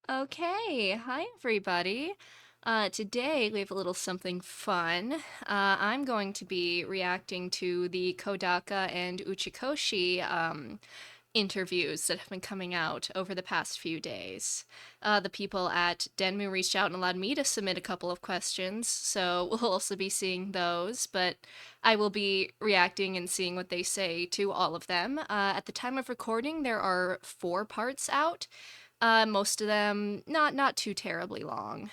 Okay, hi everybody. Today we have a little something fun. I'm going to be reacting to the Kodaka and Uchikoshi interviews that have been coming out over the past few days. The people at DENMU reached out and allowed me to submit a couple of questions, so we'll also be seeing those, but I will be reacting and seeing what they say to all of them. At the time of recording, there are 4 parts out. Most of them not too terribly long.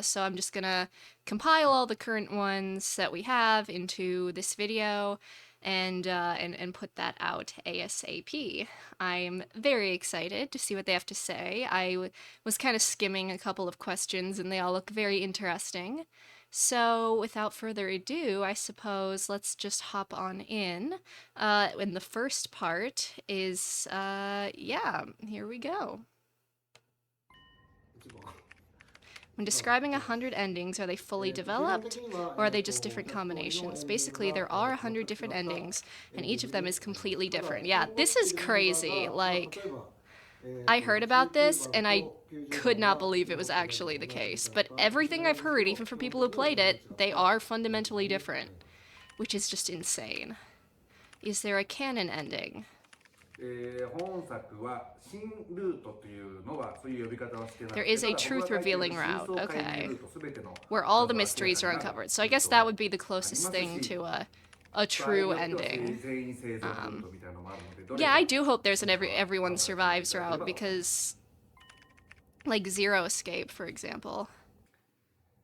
So I'm just gonna compile all the current ones that we have into this video and put that out ASAP. I'm very excited to see what they have to say. Was kind of skimming a couple of questions and they all look very interesting. So without further ado, I suppose let's just hop on in. And the first part is, yeah, here we go. When describing 100 endings, are they fully developed, or are they just different combinations? Basically, there are 100 different endings, and each of them is completely different. Yeah, this is crazy. Like, I heard about this, and I could not believe it was actually the case. But everything I've heard, even from people who played it, they are fundamentally different, which is just insane. Is there a canon ending? 本作は新ルートというのはそういう呼び方はしてなくて、ただ僕が There is a 書いて truth る revealing 真 route. 相解明 Okay. ルート全ての Where all the 謎は明ら mysteries か are になる uncovered. と So い I うこ guess と that が would be the あり closest ます thing し、to a 場合に true よってはending. 全員生存ルートみたいなのもあるので、どれ Yeah, が I do hope there's 本 an 当かは everyone 判断してい survives ただけれ route ばと思います。because like Zero Escape, for example,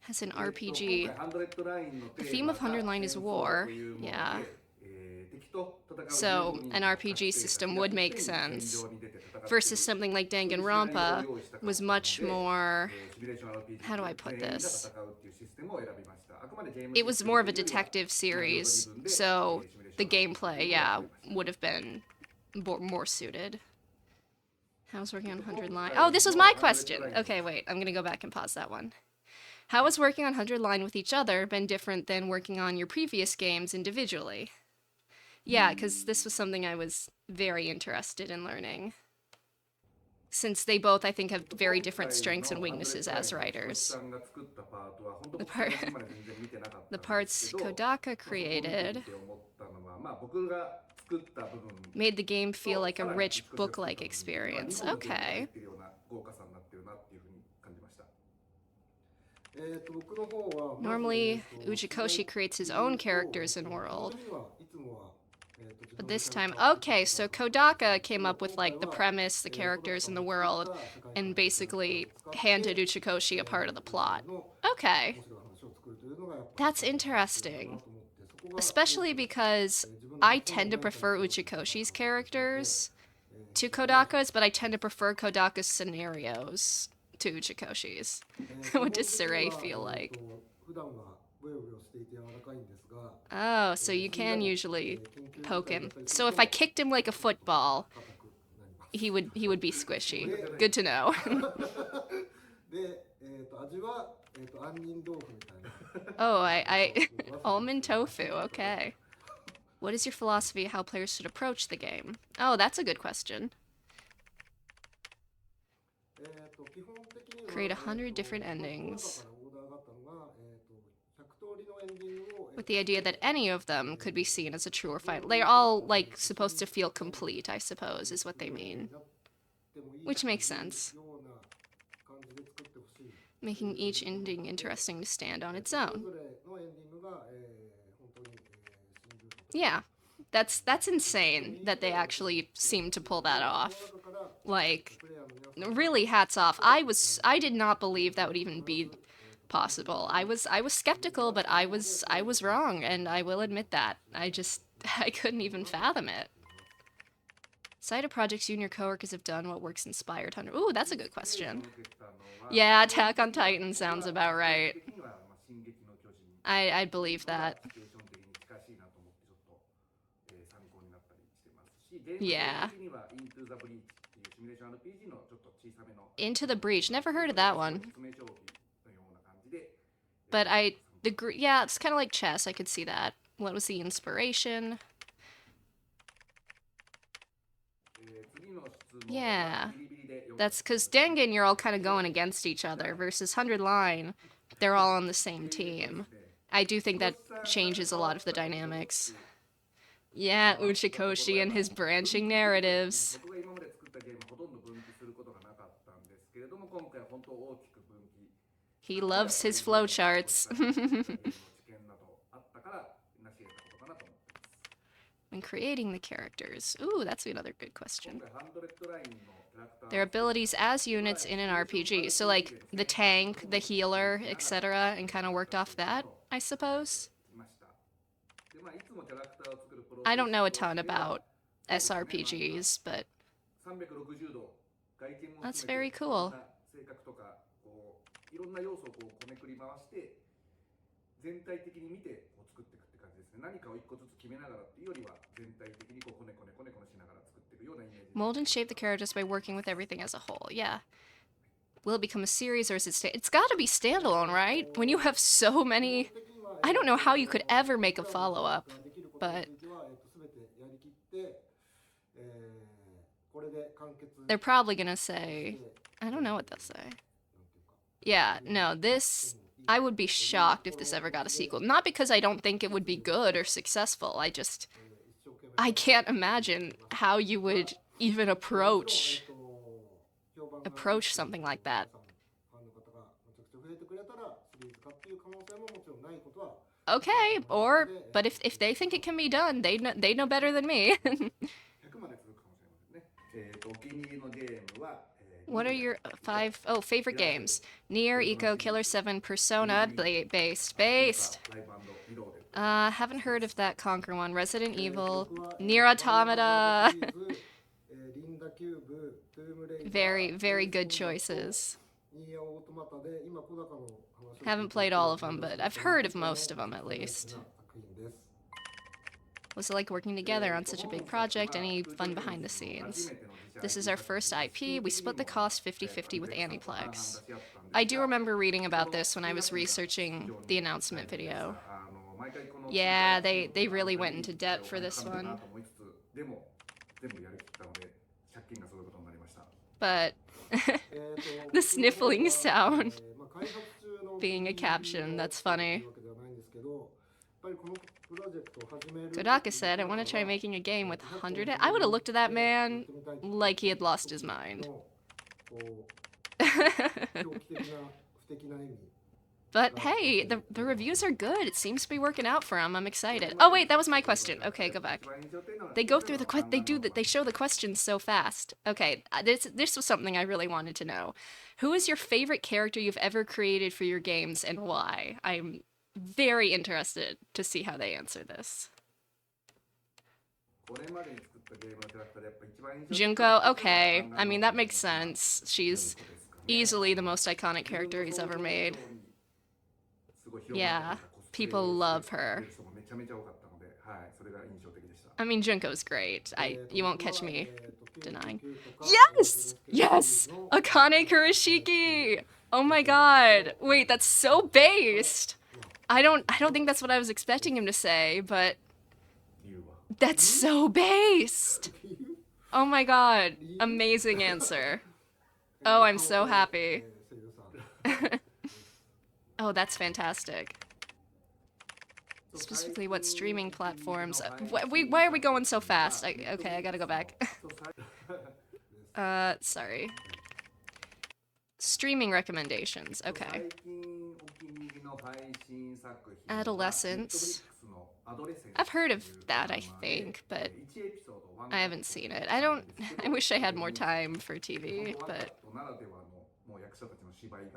has an 今回 RPG. 100ラインの The テー theme マ of 100 が line 戦 is 争だ war. というもの Yeah. で、敵と戦う So 15 an 人の RPG 各兵たち system が would いっ make ぺんに戦 sense 場に出て戦ってい versus る something like そういう Danganronpa シナリオを用意したかっ was たの much で、more. シミュレーション RPG How do I で put 全員が this? 戦うっていうシステムを選びました。あくまでゲーム It シス was テム more of と a いうよりは detective シナリオと自 series, 分でシ so ミュレーショ the ンをする gameplay, というのを選 yeah, びました。would have been more suited. How's working on 100 line? 今 Oh, 回 this was の my 100 question. ライン Okay, wait, I'm gonna go back and pause that one. How has working on 100 line with each other been different than working on your previous games individually? Yeah, because this was something I was very interested in learning. Since they both, I think, have very 今 different 回 strengths and の weaknesses 100ライ as ンのひとし writers. さんが作ったパートは本当 The 僕 part, 最初まで全然見てなかっ the たんです parts けど、Kodaka そこを見てみ created て思ったのは、まあ僕が作った部分 made the game feel と like さ a らに rich 少しが作った book-like 部分っていうのは experience. 2本のゲームが入 Okay. ってるような豪華さになってるなっていうふうに感じました。僕の方はまず Normally, その Uchikoshi creates his 理由 own と characters and その world. 理由にはいつもは自 But 分で this キャラ time, クターを作 okay, って so いただくんです Kodaka け came ど up with 今回 like the は premise, the コダ characters, カ and the を world, 作った世界観 and のキャラクターを basically 使って handed Uchikoshi a part of the plot. の Okay, 面白い話を作るというのがやっぱり that's 必要だな interesting. と思ってそこが Especially すごく because 自分の I 発想 tend の to 何かに prefer 気をつけた Uchikoshi's かったので characters to Kodaka's, but I tend to prefer Kodaka's scenarios to Uchikoshi's. 基 What 本 does 的に Saray は feel like? 普段はブヨブヨしていて柔らかいんですが Oh, so you can usually poke him. So if I kicked him like a football, 硬くなります he would be squishy. Good to know. で、味は、杏仁豆腐みたいな Oh, I almond tofu. Okay. What is your philosophy how players should approach the game? Oh, that's a good question. 基本的には Create 100 different まず endings この中からオーダーがあったのが、100通りのエンディングを、with the idea that any of them could be seen as a true or final. They're all like supposed to feel complete, I suppose, is what they mean. Which makes sense. ような感じで作ってほしい Making each ending interesting to stand on its そ own. れぞれのエンディングが、本当に、新ルート Yeah. That's insane that they actually seem to pull that off. Like, プレイヤーの皆さん really hats off. I did not believe that would even be possible. I was skeptical, but I was wrong, and I will admit that. I couldn't even fathom it. Cite a projects you and your coworkers have done. What works inspired Hunter? Ooh, that's a good question. Yeah, Attack on Titan sounds about right. I'd believe that. Yeah. Into the Breach. Never heard of that one. But yeah, it's kind of like chess. I could see that. What was the inspiration? Yeah. That's because Dangan, you're all kind of going against each other, versus 100 Line, they're all on the same team. I do think that changes a lot of the dynamics. Yeah, Uchikoshi and his branching narratives. 僕が今まで作ったゲームほとんど分岐することがなかったんですけれども、今回本当大きく分岐 He loves his flowcharts. When creating the characters. Ooh, that's another good question. Their abilities as units in an RPG. So, like, the tank, the healer, etc., and kind of worked off that, I suppose? I don't know a ton about SRPGs, but that's very cool. いろんな要素をこうこねくり回して全体的に見てこう作っていくって感じですね。何かを一個ずつ決めながらっていうよりは全体的にこうこねこねこねこねしながら作っていくようなイメージ。Mold and shape the characters by working with everything as a whole. Yeah. Will it become a series or is it it's got to be standalone, right? When you have so many, I don't know how you could ever make a follow-up, but they're probably gonna say, I don't know what they'll say. Yeah, no, this, I would be shocked if this ever got a sequel. Not because I don't think it would be good or successful, I can't imagine how you would even approach something like that. Okay, but if they think it can be done, they know better than me. What are your favorite games? Nier, Eco, Killer 7, Persona, based. Haven't heard of that Conquer one. Resident Evil, Nier Automata. Very, very good choices. Haven't played all of them, but I've heard of most of them at least. What's it like working together on such a big project? Any fun behind the scenes? This is our first IP. We split the cost 50-50 with Aniplex. I do remember reading about this when I was researching the announcement video. Yeah, they really went into debt for this one. But the sniffling sound being a caption, that's funny. Kodaka said, I want to try making a game with 100... I would have looked at that man like he had lost his mind. But hey, the reviews are good. It seems to be working out for him. I'm excited. Oh wait, that was my question. Okay, go back. They go through they show the questions so fast. Okay, this was something I really wanted to know. Who is your favorite character you've ever created for your games and why? I'm very interested to see how they answer this. Junko, okay. I mean, that makes sense. She's easily the most iconic character he's ever made. Yeah, people love her. I mean, Junko's great. You won't catch me denying. Yes! Yes! Akane Kurashiki! Oh my god. Wait, that's so based! I don't think that's what I was expecting him to say, but that's so based. Oh my god. Amazing answer. Oh, I'm so happy. Oh, that's fantastic. Specifically, what streaming platforms? Why are we going so fast? Okay, I gotta go back. Sorry. Streaming recommendations, okay. Adolescence. I've heard of that, I think, but I haven't seen it. I wish I had more time for TV, but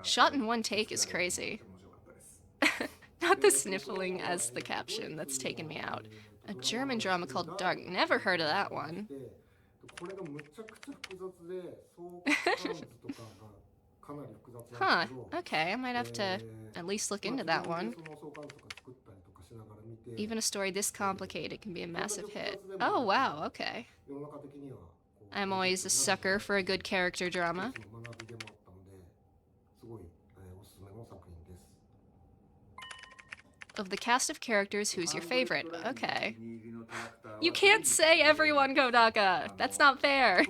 shot in one take is crazy. Not the sniffling as the caption, that's taken me out. A German drama called Dark. Never heard of that one. Huh, okay, I might have to at least look into that one. Even a story this complicated can be a massive hit. Oh, wow, okay. I'm always a sucker for a good character drama. Of the cast of characters, who's your favorite? Okay. You can't say everyone, Kodaka! That's not fair!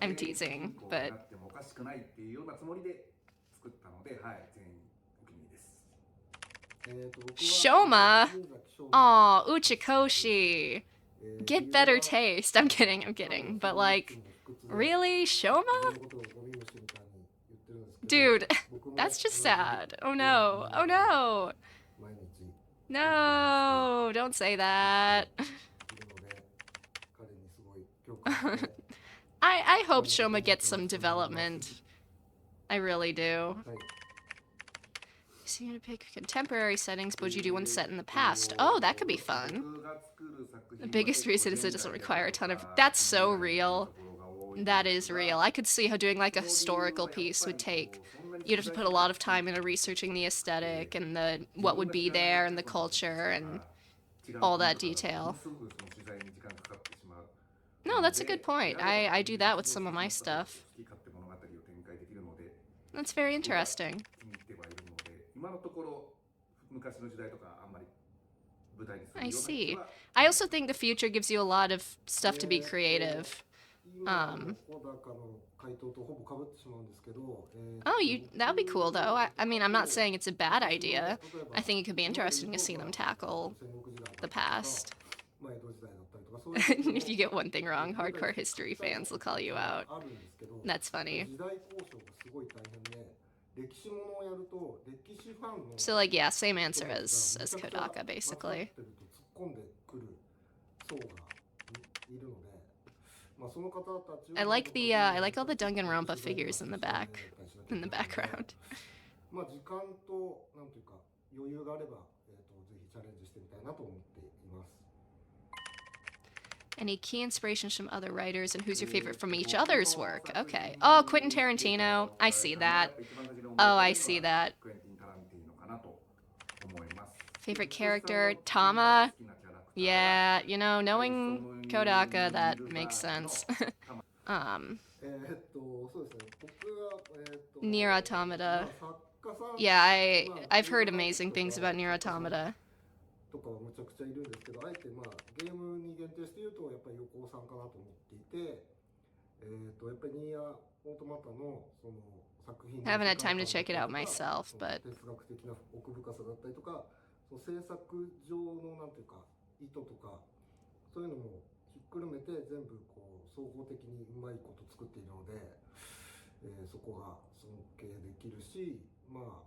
I'm teasing, but かしくないっていうようなつもりで作ったので、はい、全員お気に入りです。Shoma? Aw, Uchikoshi. Get better taste. I'm kidding, I'm kidding. But like, really? Shoma? Dude, that's just sad. Oh no. Oh no. No, don't say that. I hope Shoma gets some development. I really do. So you're gonna pick contemporary settings, but would you do one set in the past? Oh, that could be fun. The biggest reason is it doesn't require a ton of... That's so real. That is real. I could see how doing like a historical piece would take... You'd have to put a lot of time into researching the aesthetic and the what would be there and the culture and all that detail. No, that's a good point. I do that with some of my stuff. That's very interesting. I see. I also think the future gives you a lot of stuff to be creative. Oh, that would be cool though. I mean, I'm not saying it's a bad idea. I think it could be interesting to see them tackle the past. If you get one thing wrong, hardcore history fans will call you out. That's funny. So like, yeah, same answer as Kodaka, basically. I like all the Danganronpa figures in the background. Any key inspirations from other writers, and who's your favorite from each other's work? Okay. Oh, Quentin Tarantino. I see that. Oh, I see that. Favorite character? Tama? Yeah, you know, knowing Kodaka, that makes sense. Nier Automata. Yeah, I've heard amazing things about Nier Automata. とかはむちゃくちゃいるんですけど、あえてまあゲームに限定して言うとやっぱり横尾さんかなと思っていて、やっぱりニーアオートマタのその作品 Haven't had time to check it out myself, but 哲学的な奥深さだったりとか、その制作上のなんていうか意図とかそういうのもひっくるめて全部こう総合的にうまいこと作っているので、そこが尊敬できるし、まあ。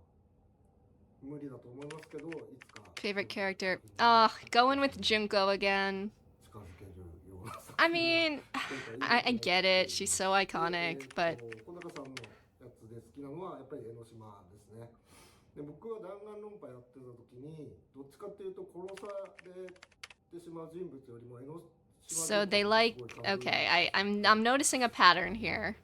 Favorite character? Oh, going with Junko again. I mean, I get it. She's so iconic, but... So they like... Okay, I'm noticing a pattern here.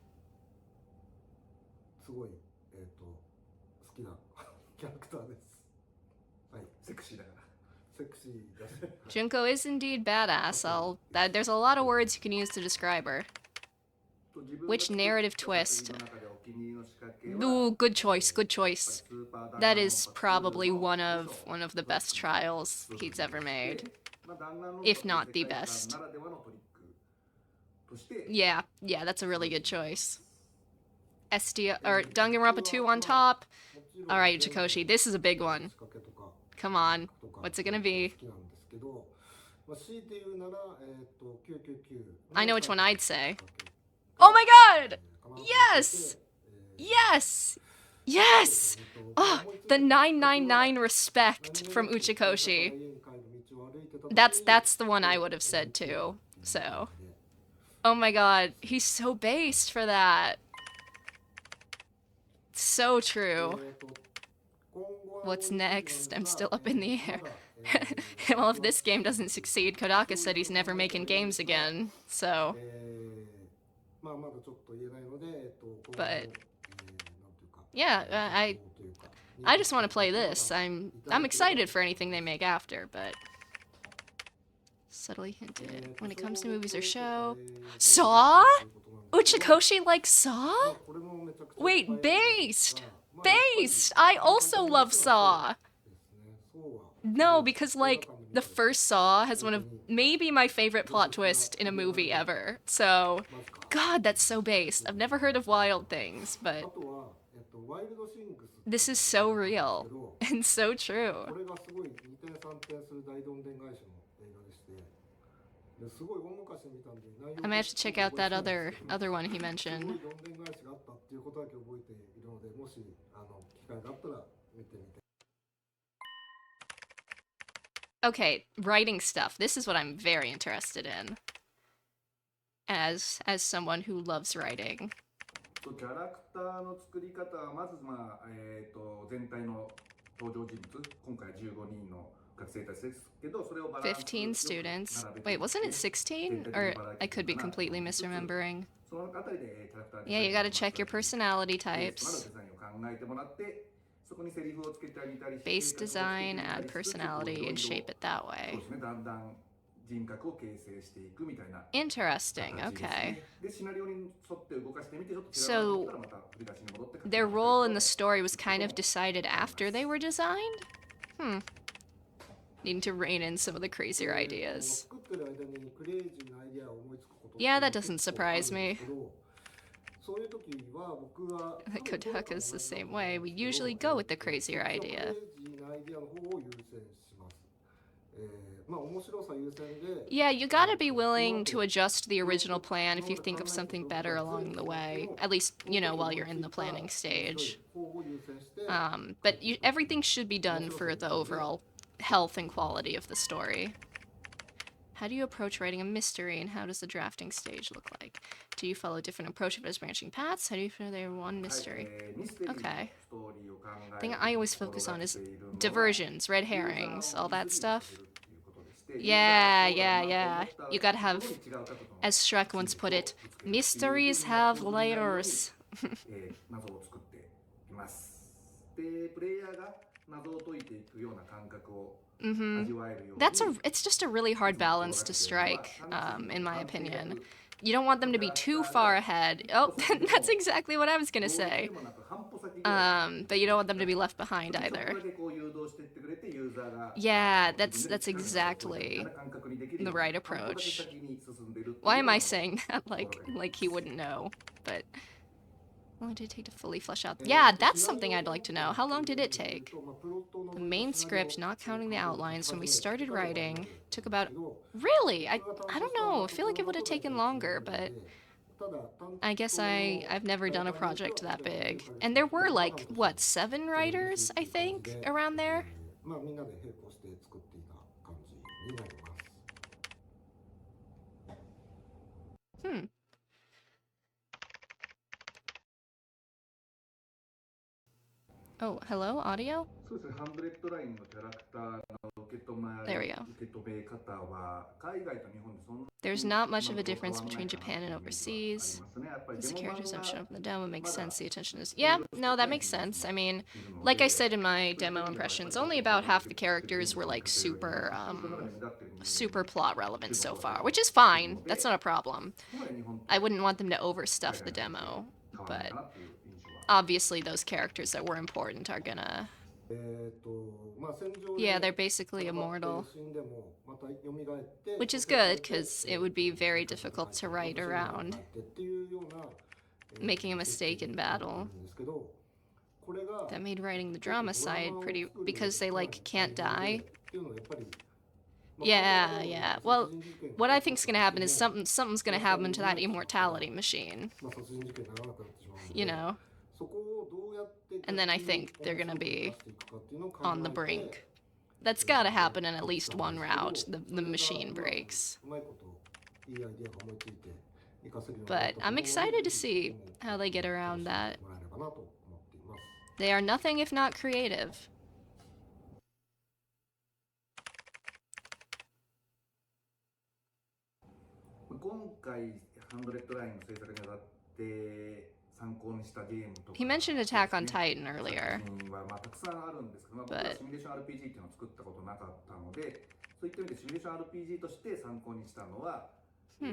Junko is indeed badass. There's a lot of words you can use to describe her. Which narrative twist? Ooh, good choice, good choice. That is probably one of the best trials he's ever made. If not the best. Yeah, that's a really good choice. or Danganronpa 2 on top. Alright, Uchikoshi, this is a big one. Come on, what's it gonna be? I know which one I'd say. Oh my god! Yes! Yes! Yes! Oh, the 999 respect from Uchikoshi. That's the one I would have said too, so. Oh my god, he's so based for that. So true. What's next? I'm still up in the air. Well, if this game doesn't succeed, Kodaka said he's never making games again, so. But yeah, I just want to play this. I'm excited for anything they make after, but subtly hinted when it comes to movies or show. Saw? Uchikoshi likes Saw? Wait, based! Based! I also love Saw! No, because, like, the first Saw has one of maybe my favorite plot twist in a movie ever. So, God, that's so based. I've never heard of Wild Things, あ but とは、ワイルドシングスって this いう is so 映画があるんです real けど、 and so こ true. れがすごい二転三転する大どんでん返しの映画でして、ですごい大昔に見たんで内 I 容 might have to check out that 覚えてないんですけど、 other one he すご mentioned. いどんでん返しがあったっていうことだけ覚えているので、もし機会があったら見てみて。 Okay, writing stuff. This is what I'm very interested in. As someone who loves writing. キャラクターの作り方はまず全体の登場人物、今回15人の学生たちですけど、それをバランスよく並べてい15って、students. Wait, wasn't it 16? 全体的 Or にバラエティ I could be かなと completely 思いつつ、 misremembering. そのあたりでキャラクター Yeah, you デザイン gotta を check your マスター personality ベースとなる types. デザインを考えてもらって、そこにセリフをつけてあげたりして、 Base 性格をつけて design, みた add りしつつ、 personality, and shape it that そう way. ですね、だんだん人格を形成していくみたいな Interesting, 形です okay. ね。で、シナリオに沿って動かしてみて、ちょっと So, 違うなと思ったらまた振り出しに戻って書き Their 直したり role in と the story was kind of decided after they were designed? Needing to rein in some of the crazier で ideas. 作ってる間にクレイジーなアイデアを思いつくことって Yeah, that 結 doesn't 構あるん surprise で me. すけど、そういう時は僕は Kodaka's the same way. We usually go with the crazier クレ idea. イジーなアイデアの方を優先します。まあ面白さ優先で、 Yeah, you gotta be willing to adjust the original plan if you think of something better along the way. At least, you know, while you're in the planning stage. 方を優先して、 But everything should be done for the overall health and quality of the story. How do you approach writing a mystery, and how does the drafting stage look like? Do you follow different approach if there's branching paths? How do you feel they're one はい、 mystery? ミステリーの Okay. ストーリーを考え Thing る I always 心 focus on が is けているのは diversions, red ユーザー herrings, を all that ディスり stuff. をさせるっていうことでして、 Yeah, ユーザー yeah, がそうだ yeah. なと思ったら You gotta ど have, こに違うかというのを as Shrek once put it, mysteries have layers. 謎を作っています。で、プレイヤーが謎を解いていくような感覚を Mm-hmm. 味わえるように It's just a really hard balance to strike, in my opinion. You don't want them to be too far ahead. Oh, that's exactly what I was gonna say. But you don't want them to be left behind either. Yeah, that's exactly the right approach. Why am I saying that like he wouldn't know? But how long did it take to fully flesh out? Yeah, that's something I'd like to know. How long did it take? The main script, not counting the outlines, when we started writing, took about... Really? I don't know. I feel like it would have taken longer, but... I guess I've never done a project that big. And there were like, what, 7 writers, I think, around there? まあみんなで並行して作っていた感じになります。 Oh, hello, audio? そうですね、ハンドレッドラインのキャラクターの受け止め There we go. 受け止め方は海外と日本でそんな There's not much of a difference between Japan and overseas. As the characters have shown up in the demo makes sense. The attention is... Yeah, no, that makes sense. I mean, like I said in my demo impressions, only about half the characters were like super plot relevant so far, which is fine. That's not a problem. I wouldn't want them to overstuff the demo, but obviously those characters that were important are gonna... Yeah, they're basically immortal. Which is good, because it would be very difficult to write around making a mistake in battle. That made writing the drama side pretty... because they, like, can't die. Yeah, yeah. Well, what I think's gonna happen is something's gonna happen to that immortality machine. You know? And then I think they're gonna be on the brink. That's gotta happen in at least one route. The machine breaks. But I'm excited to see how they get around that. They are nothing if not creative. 今回ハンドレッドラインの制作にあたって参考にしたゲームとか He mentioned Attack on Titan earlier. はまあたくさんあるんですけど、僕はシミュレーション RPG っていうのを作ったことなかったので、そういった意味でシミュレーション RPG として参考にしたのは、Into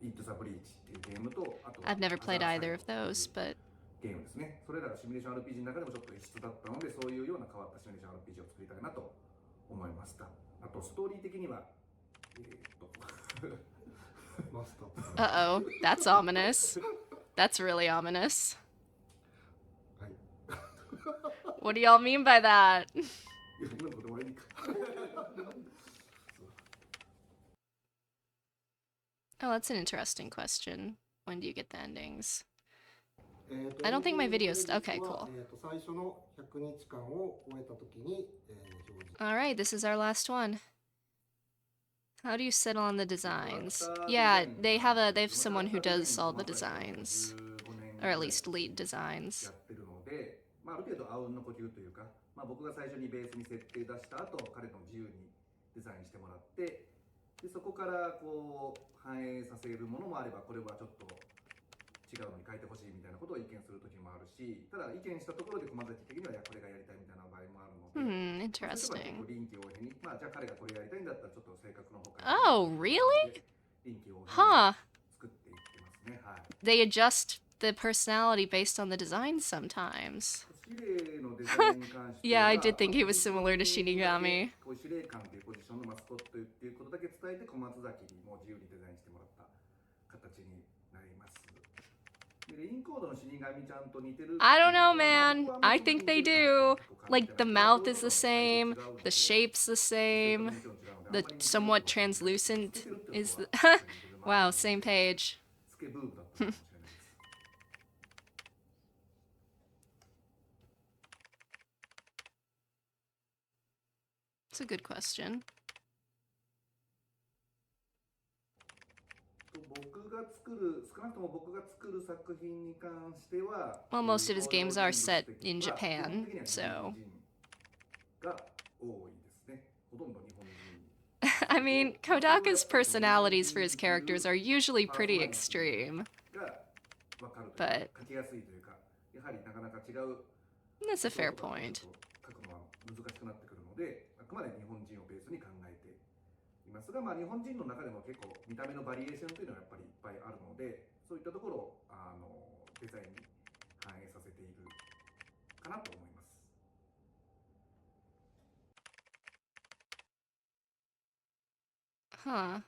the Breach っていうゲームと、あと I've never played either of those, but ゲームですね。それらがシミュレーション RPG の中でもちょっと異質だったので、そういうような変わったシミュレーション RPG を作りたいなと思いました。あとストーリー的には、マスターとか Uh-oh, that's ominous. That's really ominous. はい What do y'all mean by that? いや今のこと俺にか Oh, that's an interesting question. When do you get the endings? えーと I don't think my エンディング video's クレジッ okay, トは cool. 最初の100日間を終えたときに、表示 All right, this is our last one. How do you settle on the designs? キャラクター Yeah, デザイン they なん have です they have けど、 someone who キャラクターデザイン does all the まさに designs, 15年 or ぐ at らい least lead designs. やってるので、ある程度あうんの呼吸というか、僕が最初にベースに設定出した後、彼の自由にデザインしてもらって、でそこからこう反映させるものもあれば、これはちょっと違うのに変えてほしいみたいなことを意見する時もあるし、ただ意見したところで駒崎的にはこれがやりたいみたいな場合もあるので、そういうところは結構 Interesting. 臨機応変に、じゃあ彼がこれやりたいんだったらちょっと性格の方から Oh, really? 臨機応変に Huh. 作っていってますね。はい。 They adjust the personality based on the design sometimes. 司令のデザインに関して Yeah, は I did think he was similar to Shinigami. こう司令官というポジションのマスコットっていうことだけ伝えて、小松崎にもう自由にデザインしてもらった形になります。でレインコードの死神ちゃんと似てる。 I don't know, man. I think they do. Like, the mouth is the same, the shape's the same, the somewhat translucent is the... Wow, same page. スケブームだったかもしれないです。 It's a good question. 僕が作る、少なくとも僕が作る作品に関しては、 Well, most of his games are set in Japan, so... が多いですね。ほとんど日本人。 I mean, Kodaka's personalities for his characters are usually pretty extreme. が分かるというか、 But 書きやすいというか、やはりなかなか違う that's a fair point. 書くのは難しくなってくるので、あくまで日本人をベースに考えていますが、日本人の中でも結構見た目のバリエーションというのはやっぱりいっぱいあるので、そういったところをデザインに反映させているかなと思います。 Huh.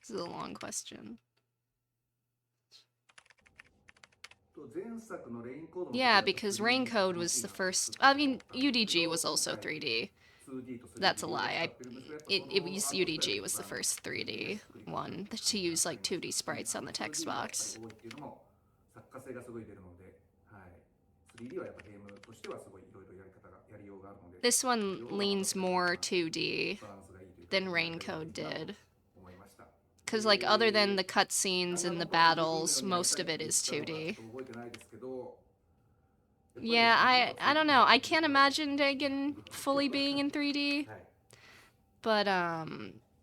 This is a long question. 前作のレインコードの Yeah, because Raincode was the first... I mean, UDG was also 3D. That's a lie. It was UDG was the first 3D one to use like 2D sprites on the text box. 作家性がすごい出るので、はい、3D はやっぱゲームとしてはすごいいろいろやり方がやりようがあるので、 This one leans more 2D than Raincode did. Because, like, other than the cutscenes and the battles, most of it is 2D. Yeah, I don't know. I can't imagine Dagon fully being in 3D. But,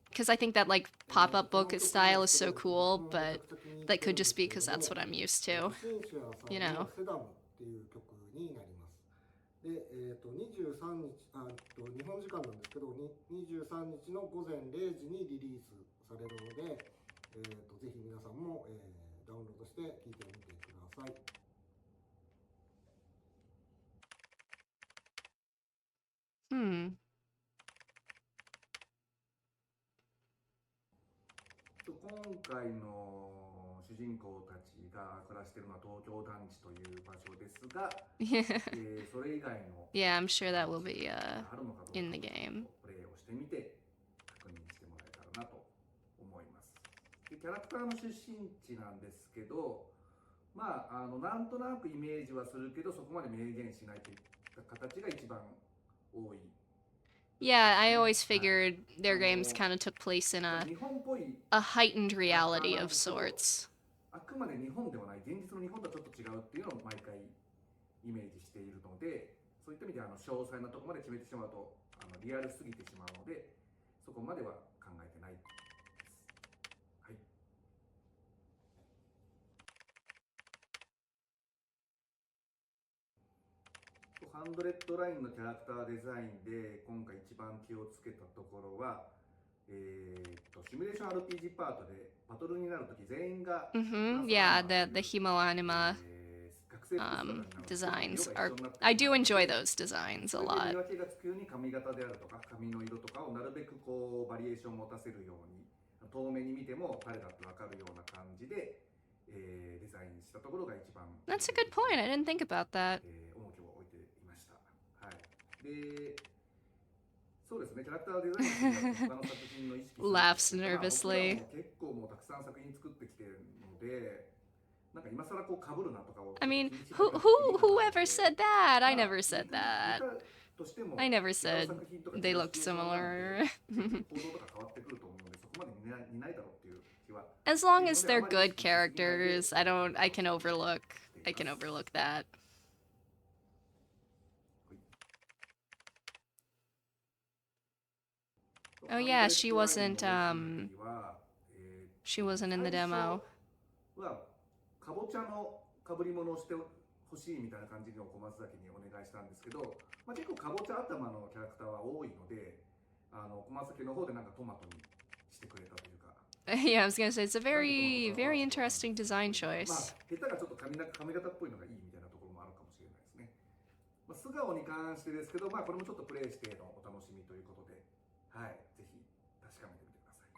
because I think that, like, pop-up book style is so cool, but that could just be because that's what I'm used to. You know. で、23日、日本時間なんですけど、23日の午前0時にリリースされるので、ぜひ皆さんも、ダウンロードして聞いてみてください。Hmm. 今回の主人公たちが暮らしているのは東京団地という場所ですが、 Yeah. それ以外の Yeah, I'm sure that will be あるのかどうか in the game. プレイをしてみて確認してもらえたらなと思います。でキャラクターの出身地なんですけど、なんとなくイメージはするけど、そこまで明言しないといった形が一番多い。 Yeah, I always figured their games kind of took place in 日本っぽい a heightened reality of sorts. あくまで日本ではない、現実の日本とはちょっと違うっていうのを毎回イメージしているので、そういった意味で詳細なところまで決めてしまうとリアルすぎてしまうので、そこまでは考えてないです。はい。ハンドレッドラインのキャラクターデザインで今回一番気をつけたところは、シミュレーション RPG パートでバトルになるとき全員が、Yeah, the Himo anima. 学 designs are. I do enjoy those designs a それで見 lot. 分けがつくように髪型であるとか髪の色とかをなるべくこうバリエーションを持たせるように遠目に見ても誰だって分かるような感じで、デザインしたところが一番 That's a good point. I didn't think about that. 重きを置いていました。はい。で、そうですね。キャラクターデザイン他の作品の意識する Laughs 僕ら nervously. も結構もうたくさん作品作ってきてるので、なんか今更こう被るなとかを I mean, 気にしなくてもいいかなと思って whoever said that? I まあ never said 見 that. たとしても I never 違う said 作品とか they 違う looked シチュエーションなんで similar. 行動とか変わってくると思うのでそこまで似ないだろうっていう気は As long as they're good characters, I can overlook that. Oh yeah, she wasn't in the demo. はかぼちゃのかぶり物をしてほしいみたいな感じの小松崎にお願いしたんですけど、まあ、結構かぼちゃ頭のキャラクターは多いので、小松崎の方でなんかトマトにしてくれたというか。Yeah, I was gonna say it's a very interesting design まあ choice. 下手がちょっと髪型っぽいのがいいみたいなところもあるかもしれないですね。まあ、素顔に関してですけど、まあこれもちょっとプレイしてのお楽しみということで、はい、ぜひ確かめてみてください。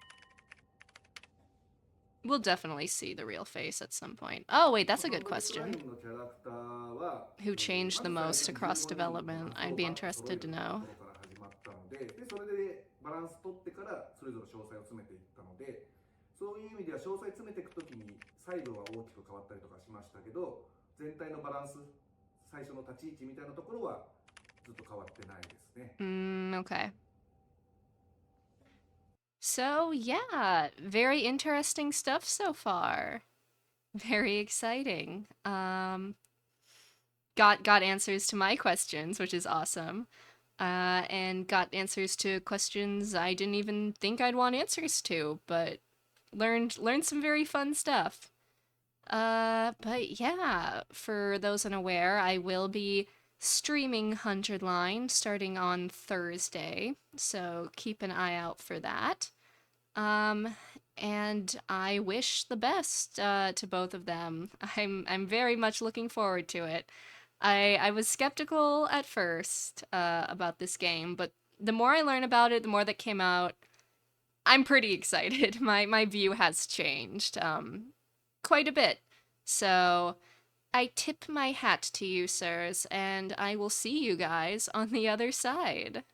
We'll definitely see the real face at some point. Oh wait, that's a good question. のキャラクターは Who changed the most across development? I'd be interested to know. から始まったので、それでバランス取ってからそれぞれ詳細を詰めていったので、そういう意味では詳細詰めていくときに細部は大きく変わったりとかしましたけど、全体のバランス、最初の立ち位置みたいなところはずっと変わってないですね。Okay. So yeah, very interesting stuff so far. Very exciting. Got answers to my questions, which is awesome. And got answers to questions I didn't even think I'd want answers to, but learned some very fun stuff. But yeah, for those unaware, I will be streaming 100 Line starting on Thursday, so keep an eye out for that. And I wish the best to both of them. I'm very much looking forward to it. I was skeptical at first about this game, but the more I learn about it, the more that came out, I'm pretty excited. My view has changed quite a bit. So I tip my hat to you, sirs, and I will see you guys on the other side.